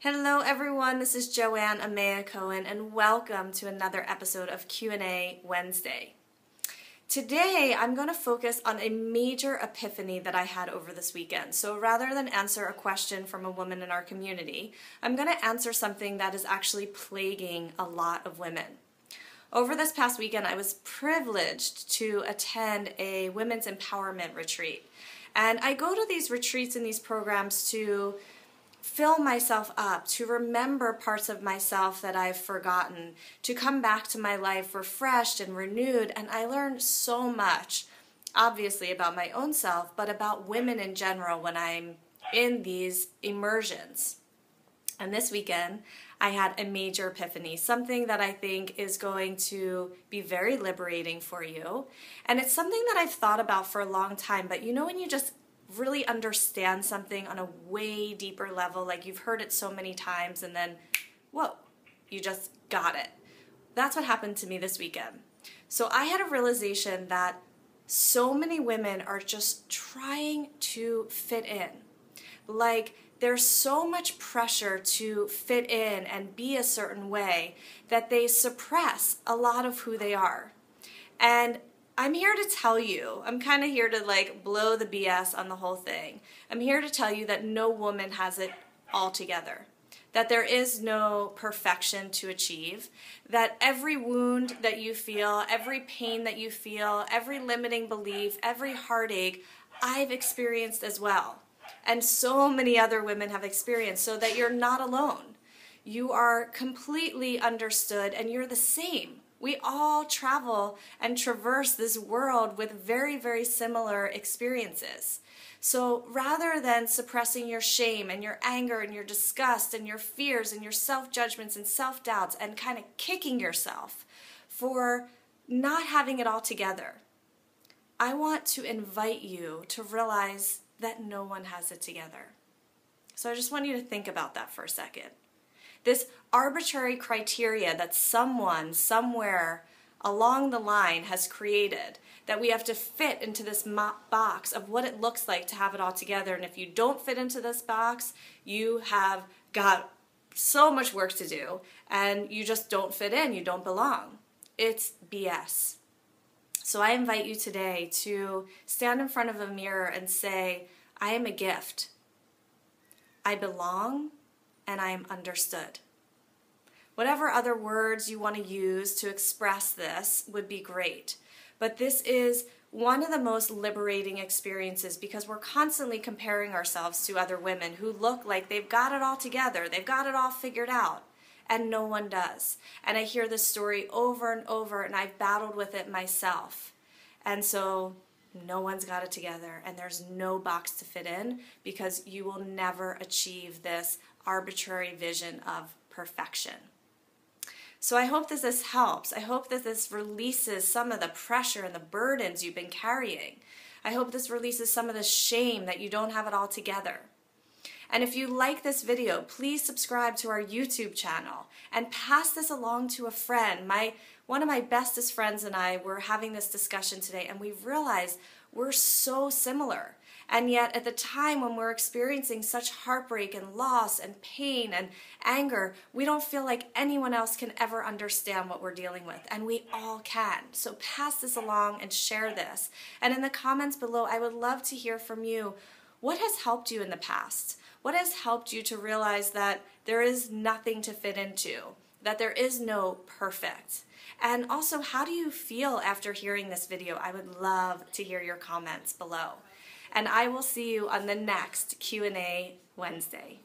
Hello everyone, this is Joanne Ameya Cohen and welcome to another episode of Q&A Wednesday. Today I'm going to focus on a major epiphany that I had over this weekend. So rather than answer a question from a woman in our community, I'm going to answer something that is actually plaguing a lot of women. Over this past weekend I was privileged to attend a women's empowerment retreat. And I go to these retreats and these programs to fill myself up, to remember parts of myself that I've forgotten, to come back to my life refreshed and renewed, and I learned so much, obviously about my own self, but about women in general when I'm in these immersions. And this weekend, I had a major epiphany, something that I think is going to be very liberating for you. And it's something that I've thought about for a long time, but you know when you just really understand something on a way deeper level, like you've heard it so many times and then, whoa, you just got it. That's what happened to me this weekend. So I had a realization that so many women are just trying to fit in. Like there's so much pressure to fit in and be a certain way that they suppress a lot of who they are. And I'm here to tell you, I'm kind of here to like blow the BS on the whole thing. I'm here to tell you that no woman has it all together, that there is no perfection to achieve, that every wound that you feel, every pain that you feel, every limiting belief, every heartache, I've experienced as well. And so many other women have experienced, so that you're not alone. You are completely understood and you're the same. We all travel and traverse this world with very, very similar experiences. So rather than suppressing your shame and your anger and your disgust and your fears and your self-judgments and self-doubts and kind of kicking yourself for not having it all together, I want to invite you to realize that no one has it together. So I just want you to think about that for a second. This arbitrary criteria that someone, somewhere along the line has created, that we have to fit into this box of what it looks like to have it all together. And if you don't fit into this box, you have got so much work to do and you just don't fit in, you don't belong. It's BS. So I invite you today to stand in front of a mirror and say, I am a gift. I belong. And I am understood. Whatever other words you want to use to express this would be great. But this is one of the most liberating experiences because we're constantly comparing ourselves to other women who look like they've got it all together, they've got it all figured out, and no one does. And I hear this story over and over, and I've battled with it myself. And so no one's got it together, and there's no box to fit in because you will never achieve this arbitrary vision of perfection. So I hope that this helps. I hope that this releases some of the pressure and the burdens you've been carrying. I hope this releases some of the shame that you don't have it all together. And if you like this video, please subscribe to our YouTube channel and pass this along to a friend. One of my bestest friends and I were having this discussion today, and we realized we're so similar. And yet at the time when we're experiencing such heartbreak and loss and pain and anger, we don't feel like anyone else can ever understand what we're dealing with. And we all can. So pass this along and share this. And in the comments below, I would love to hear from you. What has helped you in the past? What has helped you to realize that there is nothing to fit into, that there is no perfect? And also, how do you feel after hearing this video? I would love to hear your comments below. And I will see you on the next Q&A Wednesday.